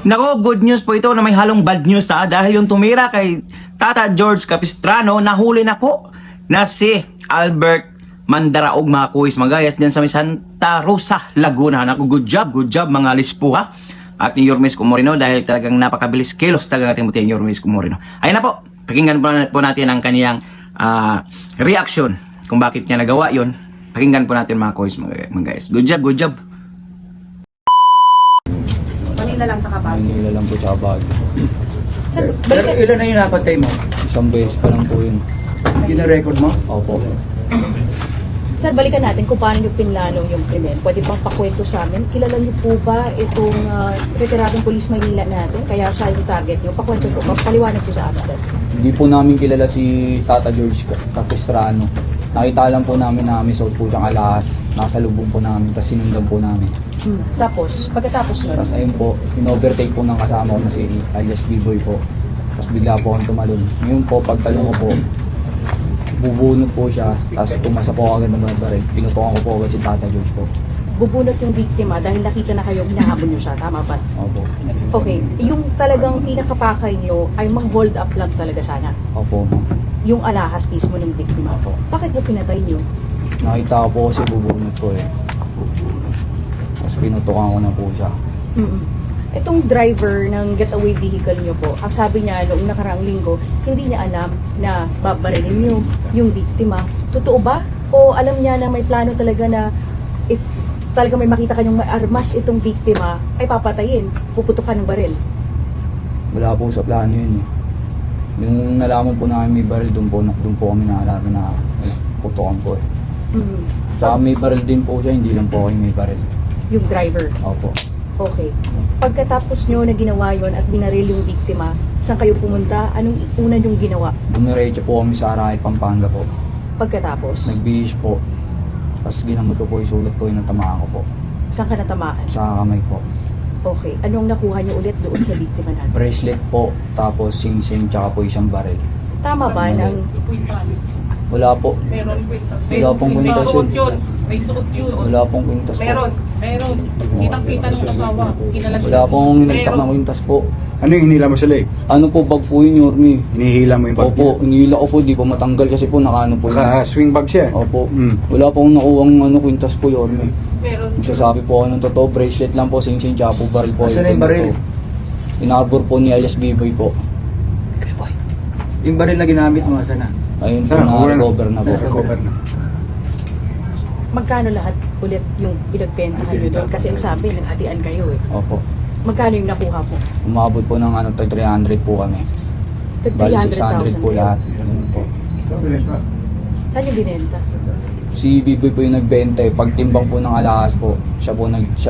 Nako, good news po ito na may halong bad news dahil yung tumira kay Tata George Capistrano nahuli na po na si Albert Mandaraog mga kuis mga guys dyan sa may Santa Rosa, Laguna. Nako, good job mga lispo ha. At ni Yormes Comorino dahil talagang napakabilis kilos talaga ating buti ni Yormes Comorino. Ayun na po, pakinggan po natin ang kaniyang reaction kung bakit niya nagawa yon. Pakinggan po natin mga kuis mga guys. Good job. Manila lang tsaka Baguio. Manila lang po tsaka Baguio. Sir, Pero ilan na yung napatay mo? Isang beses pa lang po yun. Gina-record mo? Opo. Sir, balikan natin kung paano nyo pinlano yung krimen. Pwede bang pakwento sa amin? Kilala nyo po ba itong retiradong polis Maynila natin? Kaya siya yung target nyo. Pakwento po, paliwanag po sa amin, sir. Hindi po namin kilala si Tata George Capistrano. Nakita lang po namin na may suot po siyang alahas. Nasa lubong po namin, tapos sinundan po namin. Tapos, pagkatapos nun, Tapos ayun po, in-overtake po ng kasama ko na si alias B-Boy po. Tapos bigla po akong tumalon. Ngayon po, pagtalong ko po, bubunot po siya. Tapos pumasa po agad ng mga baril. Pinutukan ko po agad si Tata George po. bubunot yung biktima dahil nakita na kayo, hinahabol nyo siya. Tama ba? Opo. Okay. Yung talagang pinakapakay nyo ay mang-hold up lang talaga sana. Opo. Yung alahas mismo ng biktima. Opo. Bakit mo pinatay nyo? Nakita ko po kasi bubunot ko eh. Tapos pinutukan ko na po siya. Itong driver ng getaway vehicle nyo po, ang sabi niya noong nakaraang linggo, hindi niya alam na babarilin nyo yung biktima. Totoo ba? O alam niya na may plano talaga na if talaga may makita kanyang may armas itong biktima, ay papatayin, puputukan ng baril? Wala po sa plano yun eh. Yung nalaman po namin may baril, doon po kami naalaman na putukan po eh. Tsaka may baril din po siya, hindi lang po kayo may baril. Yung driver? Opo. Okay. Pagkatapos nyo na ginawa yon at binaril yung biktima, saan kayo pumunta? Anong una yung ginawa? Dumiretso po kami sa Arahay, Pampanga po. Pagkatapos, Nagbihis po. Tapos ginamot ko po yung sulat ko yung natamaan ko po. saan ka natamaan? Sa kamay po. Okay. Anong nakuha nyo ulit doon sa biktima natin? Bracelet po, tapos sing-sing, tsaka po isang baril. Tama ba ng Wala po. Wala pong kwintas yun. May suot yun. Wala pong kwintas po. Meron. Kitang-kita ng asawa. Kinalat Wala pong nagtak ng kwintas po. Ano yung hinila mo sa leg? Ano po, bag po yun, Yormi? Hinihila mo yung bag niya? Opo, inihila ko po, di po matanggal kasi po nakaano po yun. Naka-swing bag siya. Opo. Mm. Wala pong nakuwang kwintas po, Yormi. Nagsasabi po ako ng totoo, bracelet lang po, sing-sing, tsaka po baril po. Asan na yung baril? Inabor po ni alias B-Boy po. Yung baril na ginamit mo, asan na? Ayun po, Saan? na-recover na po. Recover na. magkano lahat ulit yung pinagbentahan nyo doon? Kasi ang sabi, naghatian kayo eh. Opo. Magkano yung nakuha po? Umabot po ng tag 300 po kami. Bali 600 po lahat. Ganun po. Saan yung binenta? Si B-Boy po yung nagbenta eh. Pagtimbang po ng alahas po, siya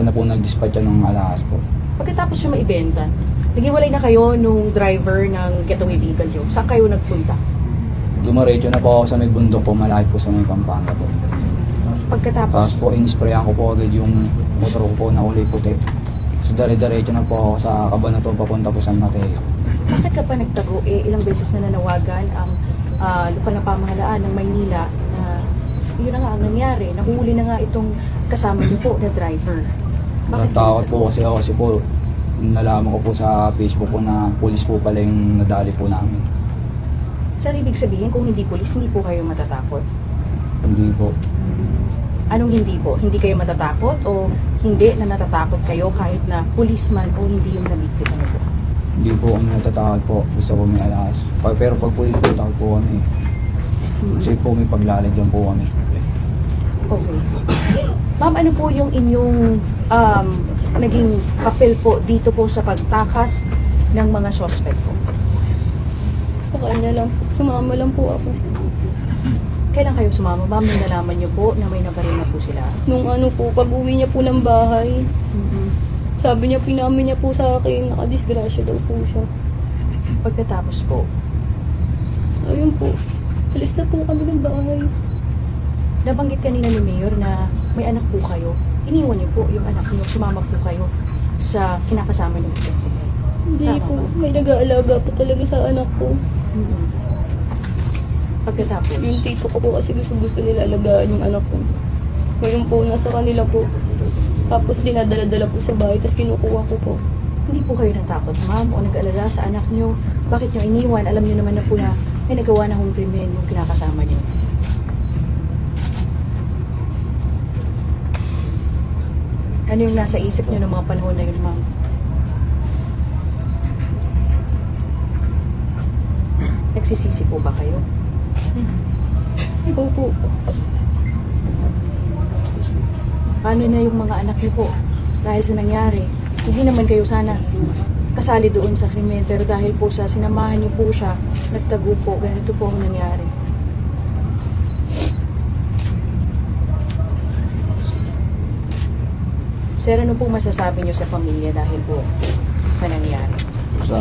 na po nag-dispatch ng alahas po. Pagkatapos siya maibenta, naghiwalay na kayo nung driver ng getaway vehicle nyo. Saan kayo nagpunta? Dumaretso na po ako sa may bundok po, malapit po sa may Pampanga po. Pagkatapos, Tapos po, in-sprayan ko po agad yung motor ko po na kulay puti. So, dire-diretso na po ako sa Cabanatuan papunta po San Mateo. bakit ka pa nagtago? Ilang beses na nanawagan ang lokal na pamahalaan ng Maynila na yun na nga ang nangyari. Nahuhuli na nga itong kasama niyo po na driver. Natakot po kasi ako kasi po, nalaman ko po sa Facebook po na pulis po pala yung nadali po namin. Sir, ibig sabihin kung hindi pulis, hindi po kayo matatakot? Hindi po. Anong hindi po? Hindi kayo matatakot o hindi na natatakot kayo kahit na policeman o hindi yung nabiktima niyo po? Hindi po kami natatakot po. Gusto ko may alas. Pero pag pulis po, takot po kami. Kasi po may paglalagyan po kami. Okay. Ma'am, ano po yung inyong naging papel po dito po sa pagtakas ng mga suspect po? Sa kanya lang po. Sumama lang po ako. Kailan kayo sumama? Ma'am, nung nalaman niyo po na may nabaril na po sila? Nung ano po, pag uwi niya po ng bahay, sabi niya, pinamin niya po sa akin, nakadisgrasya daw po siya. Pagkatapos po, Ayun po, alis na po kami ng bahay. nabanggit kanina ni Mayor na may anak po kayo. Iniwan niyo po yung anak niyo, sumama po kayo sa kinakasama niyo po. Hindi Tama po, ba? may nag-aalaga po talaga sa anak ko. Pagkatapos, Yung tito ko po kasi gusto nila alagaan yung anak ko. Ngayon po, nasa kanila po. Tapos dinadala-dala po sa bahay, tapos kinukuha ko po. hindi po po kayo natakot, ma'am, o nag-alala sa anak nyo? Bakit nyo iniwan? Alam nyo naman na po na may nagawa na hong krimen yung kinakasama nyo. Ano yung nasa isip nyo ng mga panahon na yun, ma'am? Nagsisisi po ba kayo? Opo. Paano na yung mga anak niyo po? Dahil sa nangyari, hindi naman kayo sana kasali doon sa krimen, pero dahil po sa sinamahan niyo po siya, nagtago po, ganito po ang nangyari. Sir, ano po masasabi niyo sa pamilya dahil po sa nangyari? Sa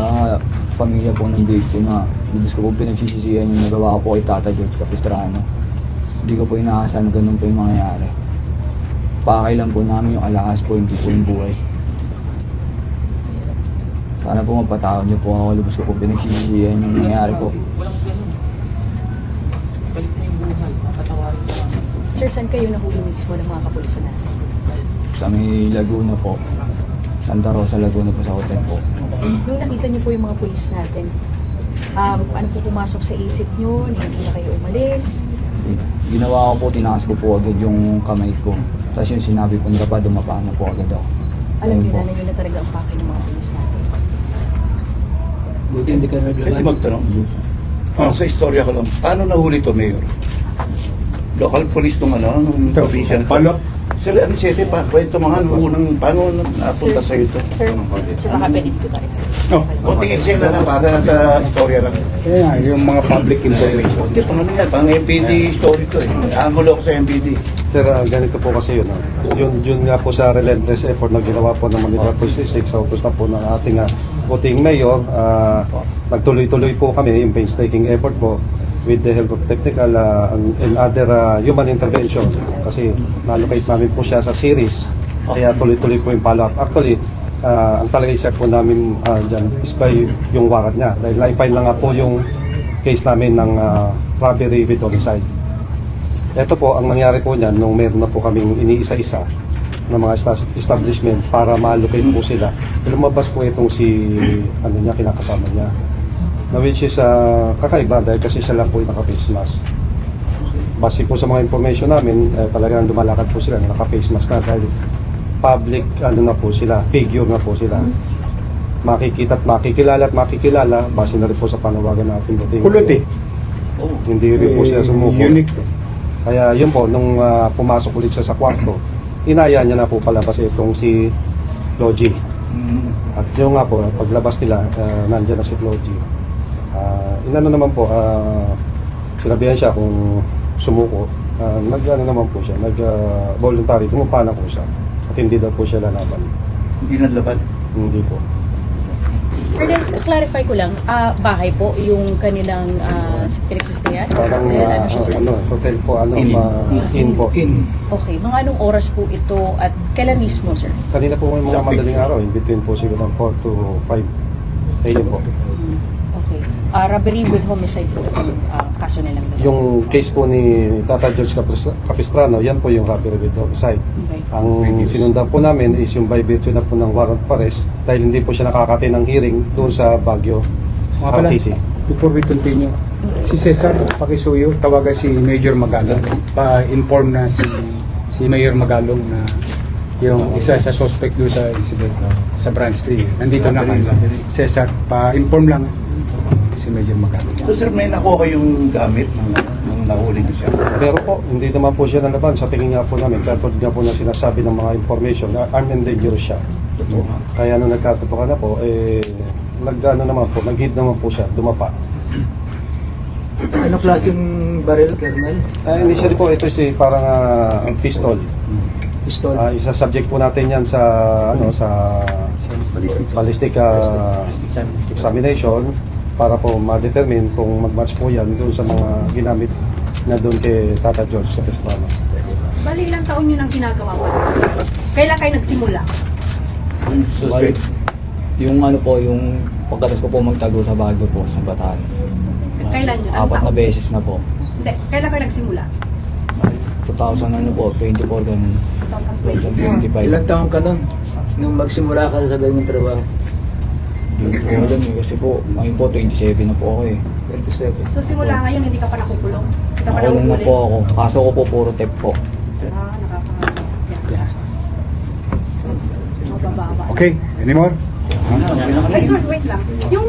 pamilya po ng biktima, hindi ko po pinagsisisihan yung nagawa ko po kay Tata George Capistrano. Hindi ko po inaasahan na ganun po yung mangyayari. Pakay lang po namin yung alahas po, hindi po yung buhay. Sana po mapatawad niyo po ako, lubos ko po pinagsisisihan yung nangyayari po. Walang ganun. Balik na yung buhay. Patawarin ko lang. Sir, saan kayo nahuli mismo ng mga kapulisan natin? Sa may Laguna po, Santa Rosa, Laguna po sa hotel po. Nung nakita niyo po yung mga pulis natin, ano po pumasok sa isip niyo na hindi na kayo umalis? Ginawa ko po, tinaas ko po agad yung kamay ko. Tapos yung sinabi po nila pa, dumapa na po agad ako. Alam Ayun niyo po. na yun na talaga ang pake ng mga pulis natin. Buti hindi ka Pwede naglaban. magtanong? Sa istorya ko lang, paano nahuli to, Mayor? Local police nung nung Ito, provincial. follow-up. Sir, ano siyete pa? Kwento mga unang, paano napunta sa'yo ito? Sir, baka pwede dito tayo sir. Oh. Kunting eksena lang para sa istorya lang. Kaya nga, yung mga public information. Hindi, pang ano yan, pang MPD story to eh. Angulo ko sa MPD. Sir, ganito po kasi yun. Yun nga po sa relentless effort na ginawa po ng Manila Police District sa utos na po ng ating puting mayor. Nagtuloy-tuloy po kami yung painstaking effort po with the help of technical and other human intervention. Kasi na-allocate namin po siya sa series. Kaya tuloy-tuloy po yung follow-up. Actually, ang talaga isip po namin dyan is by yung warrant niya. Dahil na-file na nga po yung case namin ng robbery with homicide. Ito po, ang nangyari po niyan, nung meron na po kaming iniisa-isa ng mga establishment para ma-allocate po sila. Lumabas po itong si, kinakasama niya. Na which is kakaiba dahil kasi siya lang po yung naka-face mask. Base po sa mga information namin, talagang lumalakad po sila naka-face mask na dahil public, na po sila, figure na po sila. Makikita at makikilala, base na rin po sa panawagan natin. Kulot eh. Hindi rin po siya sumuko. Unique. Kaya yun po, nung pumasok ulit siya sa kwarto, inaya niya na po palabas itong si Logie. At yun nga po, paglabas nila, nandiyan na si Logie. Inano naman po, sinabihan siya kung sumuko. Naman po siya, voluntary, tumumpa na po siya. At hindi daw po siya lalaban. Hindi nalaban. Hindi po. Pero clarify ko lang, bahay po yung kanilang pinagsistayan? Parang Ano siya, sir? hotel po, inn po. In. Okay, mga anong oras po ito at kailan mismo, sir? Kanina po may mga madaling araw, in between po siguro ng 4 to 5 a.m. po. Okay. Robbery with homicide po itong kaso nilang dalawa. Yung case po ni Tata George Capistrano, yan po yung robbery with homicide. Okay. Ang sinundan po namin is yung by virtue na po ng warrant of arrest dahil hindi po siya nakakati ng hearing doon sa Baguio RTC. Before we continue, si Cesar Pakisuyo, tawagan si Major Magalong. Pa-inform na si Mayor Magalong na yung isa sa suspect doon sa incident sa branch 3. Nandito naman. Cesar, pa-inform lang si Major Magalong. So sir, may nakuha kayong gamit nung nahuli ko siya. Pero po, hindi naman po siya nalaban. Sa tingin nga po namin, katulad nga po na sinasabi ng mga information, na armed and dangerous siya. Kaya nung nagkatupakan na po, nag-hit naman po siya, dumapa. Anong klaseng baril, Colonel? Initially po, ito is parang ang pistol. Pistol? Isa-subject po natin yan sa ballistic examination para po ma-determine kung mag-match po yan doon sa mga ginamit na doon kay Tata George Capistrano. Bali, ilang taon nyo nang ginagawa pa? Kailan kayo nagsimula? Suspect. Yung yung pagkatas ko po magtago sa Baguio po, sa Bataan. Kailan yun? 4 na beses na po. Hindi, kailan kayo nagsimula? 2000 po, 24 ganun. 2024. 2025. Ilang taon ka nun? Nung magsimula ka sa ganyang trabaho? Hindi ko alam eh, kasi po, ngayon po 27 na po ako eh. 27. So simula ngayon, hindi ka pa nakukulong? Hindi ka pa Nakulong na nakukulong? po ako. Kaso ko po puro tip po. Nakakapagpiyasa. Mabababa. Okay, anymore? Ay, sir, wait lang. Yung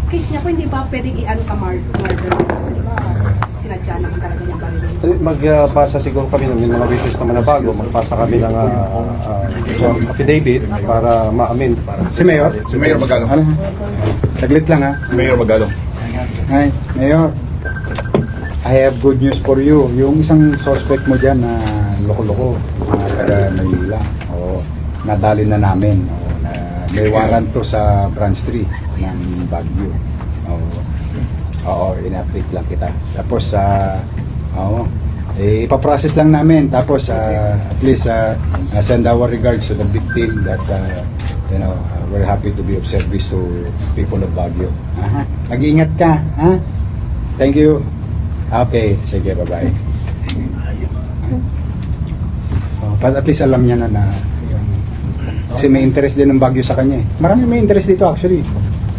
case niya po, hindi ba pwedeng i-ano sa murder? Kasi di ba, sinadya naman talaga niyang barilin. Magpasa siguro kami ng mga witness naman na bago, magpasa kami ng affidavit para ma-amin. Si Mayor? Si Mayor Magalong. Ano? Saglit lang ha. Mayor Magalong. Hi, Mayor. I have good news for you. Yung isang suspect mo dyan na loko-loko, mga taga Maynila, nadali na namin. May warrant to sa branch 3 ng Baguio. Oo, in-update lang kita. Tapos, ipaprocess lang namin. Tapos, at least, send our regards to the victim that, we're happy to be of service to people of Baguio. Mag-iingat ka, ha? Thank you. Okay, sige, bye-bye. At least alam niya na kasi may interest din ng Baguio sa kanya eh. Marami may interest dito actually.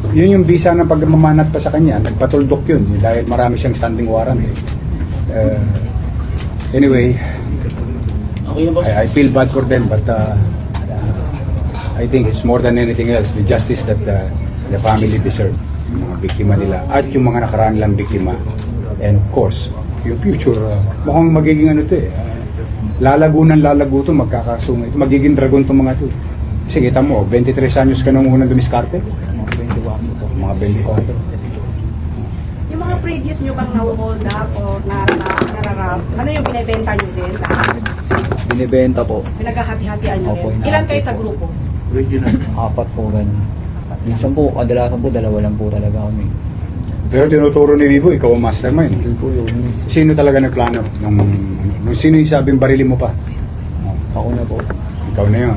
Yun yung visa ng pagmamanat pa sa kanya. Nagpatuldok yun dahil marami siyang standing warrant eh. Anyway, I feel bad for them but I think it's more than anything else the justice that the family deserve. Yung mga biktima nila at yung mga nakaraan nilang biktima. And of course, yung future, mukhang magiging ano to eh. Lalago to, magkakasungay. Magiging dragon to mga to. Kasi kita mo, 23 anyos ka nung unang dumiskarte. Mga 24 po. Mga 24. Yung mga previous nyo bang na-hold up o nararap, ano yung binibenta nyo din? Binibenta po. Pinaghahati-hatian nyo Opo, din? Ilan kayo sa grupo? 4 po ganun. Minsan po, kadalasan po, 2 lang po talaga kami. Pero tinuturo ni Bibo, ikaw ang mastermind. Yun po yun. Sino talaga nagplano? Nung sino yung sabing barilin mo pa? Ako na po. Ikaw na yun.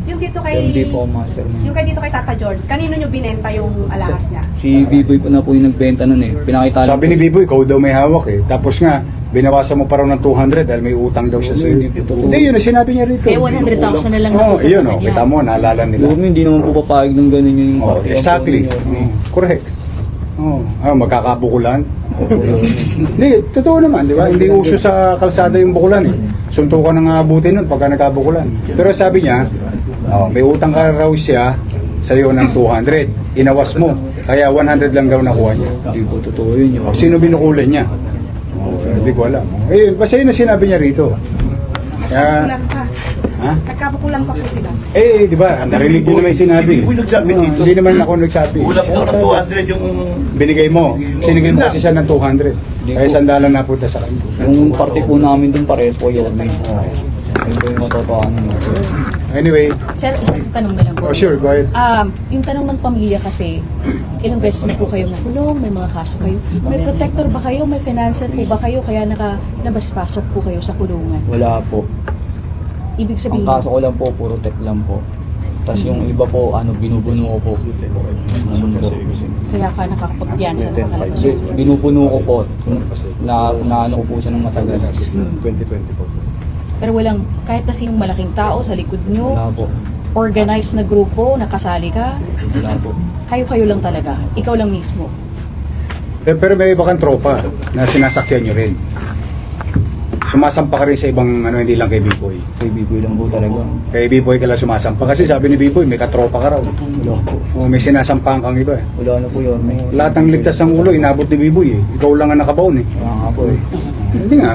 Yung dito kay... Hindi po ako mastermind. Yung kay dito kay Tata George, kanino nyo binenta yung alahas niya? Si B-Boy po na po yung nagbenta nun eh. Pinakita Sabi ni Bibo, ikaw daw may hawak eh. Tapos nga, binawasan mo pa raw ng 200 dahil may utang daw siya sa'yo. Hindi po totoo. Hindi, yun ang sinabi niya rito. Kaya 100,000 na lang Oo, napunta yun sa o. kanya. Kita mo, naalala nila. Doon hindi naman po papayag ng ganun yung Oh, exactly. Correct. Magkakabukulan. Hindi, totoo naman, di ba? Hindi uso sa kalsada yung bukulan eh. Suntukan ng abutin nun pagka nagkabukulan. Pero sabi niya, may utang ka raw siya sa iyo ng 200. Inawas mo. Kaya 100 lang daw nakuha niya. Hindi po totoo yun. Sino binukulan niya? Hindi ko alam. Basta yun na sinabi niya rito. Kaya, Kulang pa. ha? Nagkabukulang pa po sila. Di ba? Narinig ko naman yung sinabi. Hindi naman ako nagsabi. Ulam daw ng 200 yung... Binigay mo. Sinigay mo kasi siya ng 200. Kaya sandalan na punta sa kanya. Yung party po namin dun parehas po yun. Yun po yung matotohanan. Anyway, Sir, isang tanong na lang po. sure, go ahead. Yung tanong ng pamilya kasi, ilang beses na po kayo nakulong, may mga kaso kayo. May protector ba kayo? May financer po ba kayo? Kaya nabas-pasok po kayo sa kulungan. Wala po. Ibig Ang sabihin, kaso ko lang po, puro tech lang po. Tapos yung iba po, binubuno ko po. Ganun po. kaya ka nakakapagpiyansa na makalabas. Binubuno ko po. Naano ko po siya ng matagal. 2020 po. Pero walang, kahit na sinong malaking tao sa likod nyo, Wala po. organized na grupo, nakasali ka, Wala po. kayo lang talaga. Ikaw lang mismo. Pero may iba kang tropa na sinasakyan nyo rin. Sumasampa ka rin sa ibang, hindi lang kay B-Boy. Kay B-Boy lang po talaga. Kay B-Boy ka lang sumasampa. Kasi sabi ni B-Boy, may katropa ka raw. Wala po. May sinasampahan kang iba eh. Wala na po yun. Lahat ng ligtas ng ulo, inabot ni B-Boy eh. Ikaw lang ang nakabaon eh. Wala nga po eh. Hindi nga.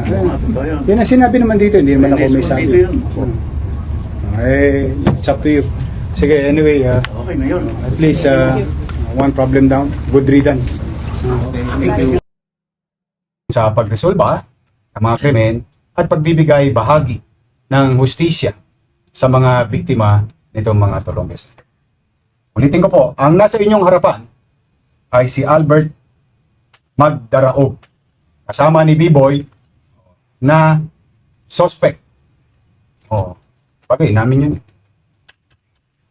Yan ang sinabi naman dito, hindi naman ako may sabi. It's up to you. Sige, anyway, Okay, Mayor. at least one problem down, good riddance. Sa pagresolba ng mga krimen at pagbibigay bahagi ng hustisya sa mga biktima nitong mga Tolonges. Ulitin ko po, ang nasa inyong harapan ay si Albert Magdaraog, kasama ni B-Boy na suspect. Bagay, inamin yun.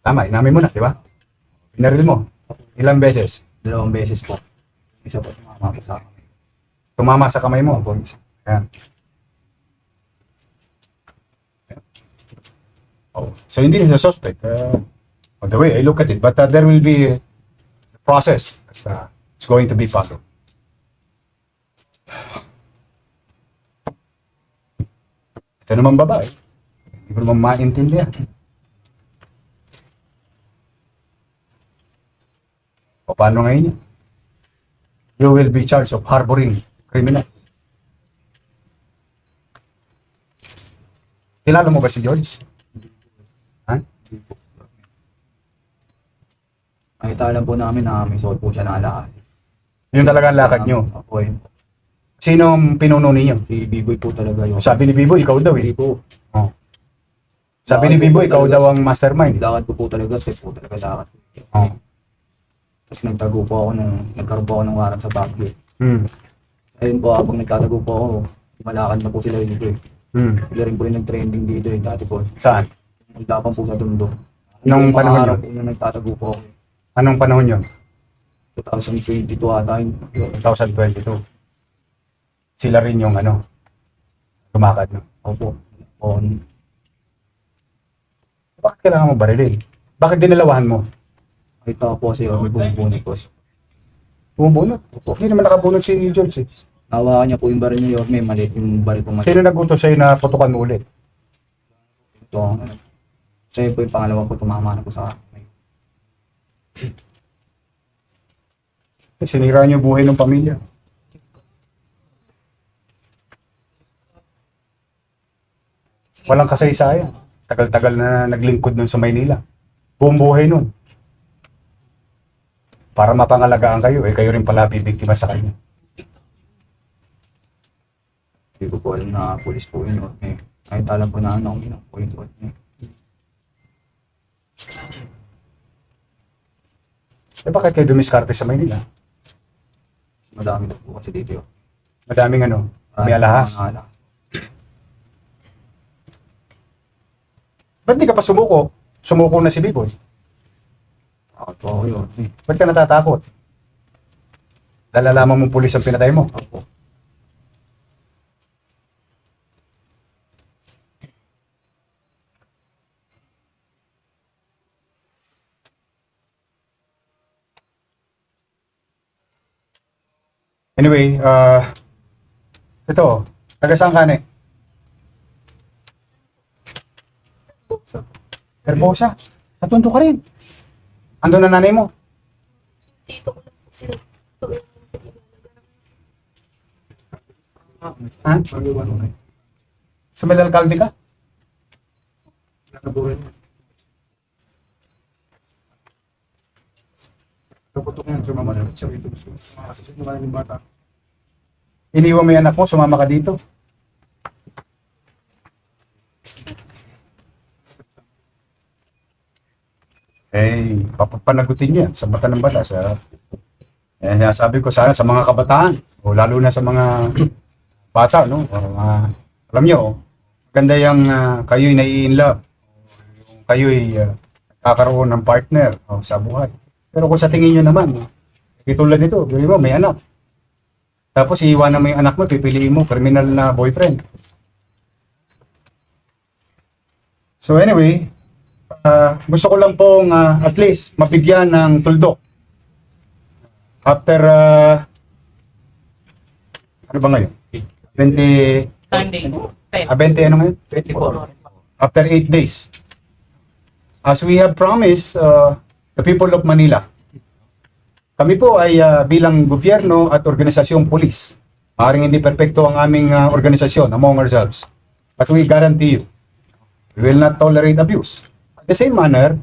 Tama, inamin mo na, di ba? Pinaril mo. Ilang beses? 2 beses po. Isa po tumama sa akin. Tumama sa kamay mo. Ayan. So, hindi siya suspect. on the way I look at it. But there will be a process that it's going to be followed. Ito naman babae. Hindi ko naman maintindihan. O paano ngayon yan? You will be charged of harboring criminals. Kilala mo ba si George? Ha? Nakita lang po namin na may suot po siya na alakas. Yun talaga ang lakad nyo. Ako eh. Sino ang pinuno ninyo? Si Biboy po talaga yun. Sabi ni Bibo, ikaw daw eh. Hindi po. Oh. Sabi ni Bibo, ikaw daw ang mastermind. Lakad ko po talaga. Step po talaga lakad. Oh. Tapos nagtago po ako nagkaroon po ako ng warrant sa Baguio. Hmm. Ayun po, habang nagtatago po ako, malakad na po sila dito eh. Hmm. Sila rin po yung nag-trending dito eh, dati po. Saan? Naglapan po sa Tondo. Nung panahon araw yun? po nung nagtatago po ako. Anong panahon yun? 2022 ata yun. 2022. Sila rin yung lumakad. No? Opo. O, Bakit kailangan mo barilin? Bakit dinalawahan mo? nakita ko po kasi may bumubunot po. Bumubunot? Hindi naman nakabunot si George eh. Nawakan niya po yung baril niya, may maliit yung baril po maliit. Sino nagutos sa'yo na putukan mo ulit? Ito, sa'yo po yung pangalawa po, tumama na po sa akin. Sinira niyo buhay ng pamilya. Walang kasaysayan. Tagal-tagal na naglingkod nun sa Maynila. Buong buhay nun. Para mapangalagaan kayo, kayo rin pala bibiktima sa kanya. Hindi ko po alam na pulis po yun. Kahit alam po na po yun. Bakit kayo dumiskarte sa Maynila? Madami na po kasi dito. Madaming may alahas. Ba't di ka pa sumuko? Sumuko na si Biboy. Takot po ako yun. Ba't ka natatakot? Lalalaman mong pulis ang pinatay mo. Opo. Anyway, ito, taga saan ka ne? Herbosa. Sa Tondo ka rin. Ando na nanay mo. Dito ko lang po sila. Ha? Sa may alkalde ka? Iniwan mo yung anak mo, sumama ka dito. Papapanagutin niya sa bata ng batas. Sabi ko sana sa mga kabataan, o lalo na sa mga bata, no? Alam nyo, maganda yung kayo'y nai-inlove, kayo'y kakaroon ng partner sa buhay. Pero kung sa tingin nyo naman, tulad nito, mo, may anak. Tapos iiwanan mo yung anak mo, pipiliin mo, criminal na boyfriend. So anyway, gusto ko lang pong at least mabigyan ng tuldok. After, ano ba ngayon? 20 days. 20 ano ngayon? 24. After 8 days. As we have promised the people of Manila, kami po ay bilang gobyerno at organisasyong pulis. Maaaring hindi perpekto ang aming organisasyon among ourselves. But we guarantee you, we will not tolerate abuse. At the same manner,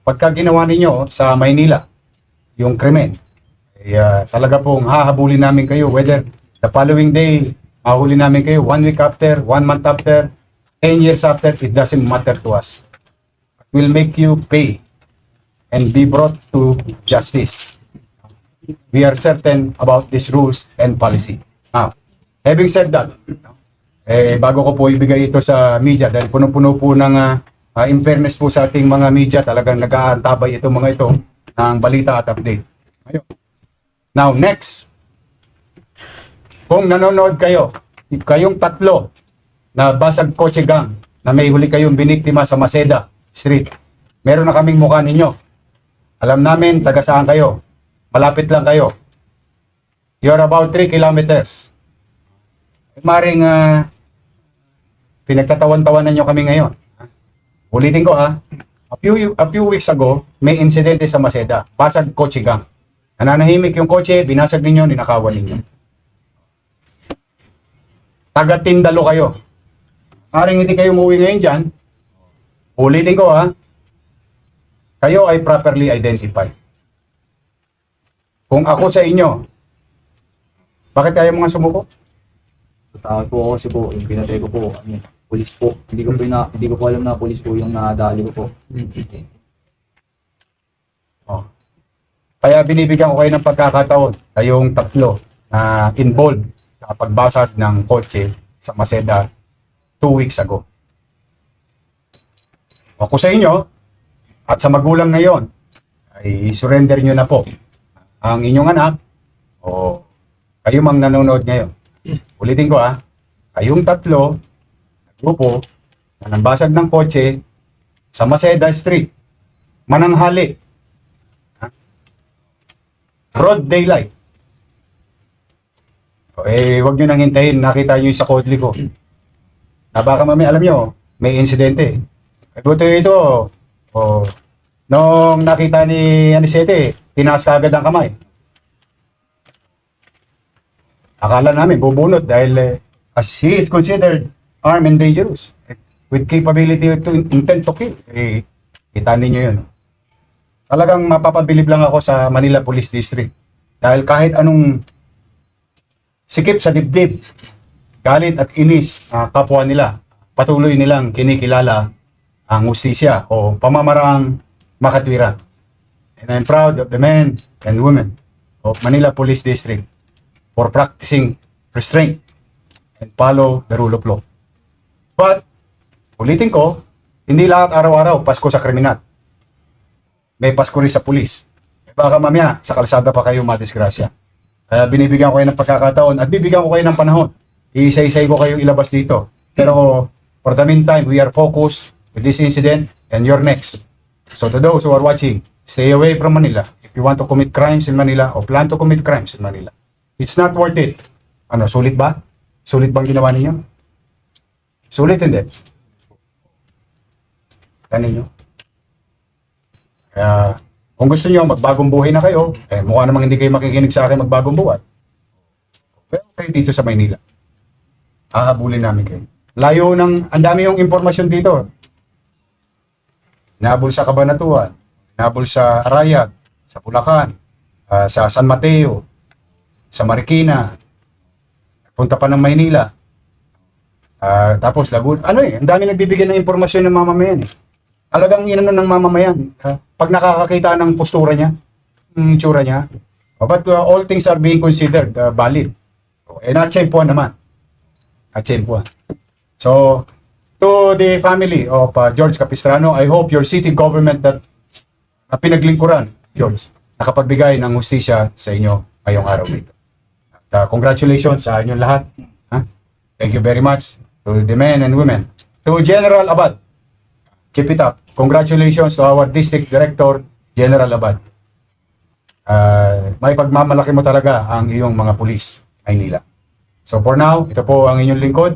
pagka ginawa ninyo sa Maynila, yung krimen, talaga pong hahabulin namin kayo, whether the following day, mahuli namin kayo 1 week after, 1 month after, 10 years after, it doesn't matter to us. We'll make you pay and be brought to justice. We are certain about these rules and policy. Now, having said that, bago ko po ibigay ito sa media, dahil puno-puno po ng in fairness po sa ating mga media, talagang nag-aantabay itong mga ito ng balita at update. Ayun. Now, next, kung nanonood kayo, kayong tatlo na basag kotse gang, na may huli kayong biniktima sa Maceda Street, Meron na kaming mukha ninyo. Alam namin, taga saan kayo. Malapit lang kayo. You're about 3 kilometers. Maring pinagtatawan-tawanan nyo kami ngayon. Ulitin ko ha. A few weeks ago, may insidente sa Maceda. Basag kotse gang. Nananahimik yung kotse, binasag ninyo, ninakawan ninyo. Taga-Tindalo kayo. Maring hindi kayo umuwi ngayon dyan. Ulitin ko ha. Kayo ay properly identified. Kung ako sa inyo, bakit kayo mga sumuko? Takot po ako kasi po, yung pinatay ko po, pulis po. Hindi ko po alam na pulis po yung nadali ko po. Oh. Kaya binibigyan ko kayo ng pagkakataon, kayong tatlo na involved sa pagbasag ng kotse sa Maceda 2 weeks ago. Ako sa inyo, at sa magulang ngayon, ay surrender nyo na po ang inyong anak o kayo mang nanonood ngayon. Ulitin ko kayong tatlo, grupo, na nambasag ng kotse sa Maceda Street, mananghali. Broad daylight. Wag nyo nang hintayin, nakita nyo yung sa kodli ko. Na baka mami, alam nyo, may insidente. Buto ito, nung nakita ni Anisete, tinaas ka agad ang kamay. Akala namin bubunot dahil as he is considered armed and dangerous with capability to intent to kill. Kita ninyo yun. Talagang mapapabilib lang ako sa Manila Police District dahil kahit anong sikip sa dibdib, galit at inis kapwa nila, patuloy nilang kinikilala ang hustisya o pamamaraang makatwiran. And I'm proud of the men and women of Manila Police District for practicing restraint and follow the rule of law. But, ulitin ko, hindi lahat araw-araw Pasko sa kriminal. May Pasko rin sa pulis. Baka mamaya, sa kalsada pa kayo madisgrasya. Kaya binibigyan ko kayo ng pagkakataon at bibigyan ko kayo ng panahon. Iisa-isay ko kayo ilabas dito. Pero, for the meantime, we are focused with this incident and you're next. So to those who are watching, stay away from Manila. If you want to commit crimes in Manila or plan to commit crimes in Manila, it's not worth it. Sulit ba? Sulit bang ginawa ninyo? Sulit hindi. Tanin nyo. Kaya, kung gusto nyo, magbagong buhay na kayo, mukha namang hindi kayo makikinig sa akin magbagong buhay. Pero kayo dito sa Maynila. Hahabulin namin kayo. Layo ng, ang dami yung impormasyon dito. Nahabol sa Cabanatuan, nahabol sa Arayat, sa Bulacan, sa San Mateo, sa Marikina, punta pa ng Maynila. Tapos Laguna. Ang dami nagbibigay ng impormasyon ng mamamayan. Alagang inano ng mamamayan. Pag nakakakita ng postura niya, itsura niya. But all things are being considered valid. Natsempuan naman. Natsempuan. So, to the family of George Capistrano, I hope your city government that pinaglingkuran, George, nakapagbigay ng hustisya sa inyo ngayong araw nito. Congratulations sa inyong lahat. Thank you very much to the men and women. To General Abad, keep it up. Congratulations to our District Director, General Abad. May pagmamalaki mo talaga ang iyong mga pulis, Maynila. So for now, ito po ang inyong lingkod.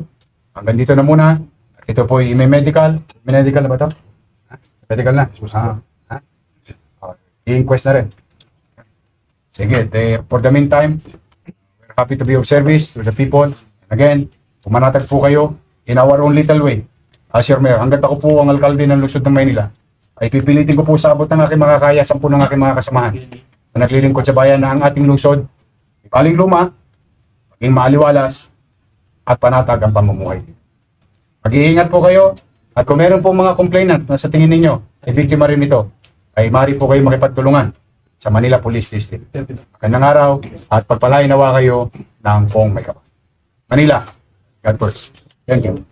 Hanggang dito na muna. Ito po may medical. May medical na ba ito? Medical na. I-inquest na rin. Sige, for the meantime, we're happy to be of service to the people. And again, pumanatag po kayo in our own little way. As your mayor, hanggat ako po ang alkalde ng lungsod ng Maynila, ay pipilitin ko po sa abot ng aking makakaya, 10 ng aking mga kasamahan na naglilingkod sa bayan na ang ating lungsod, ibaling luma, maging maaliwalas, at panatag ang pamumuhay. Mag-iingat po kayo, at kung meron po mga complainant na sa tingin ninyo, ay biktima rin ito, ay maaari po kayo makipagtulungan sa Manila Police District. Magandang araw, at pagpalain nawa kayo ng Pong May Kapal. Manila, God first. Thank you.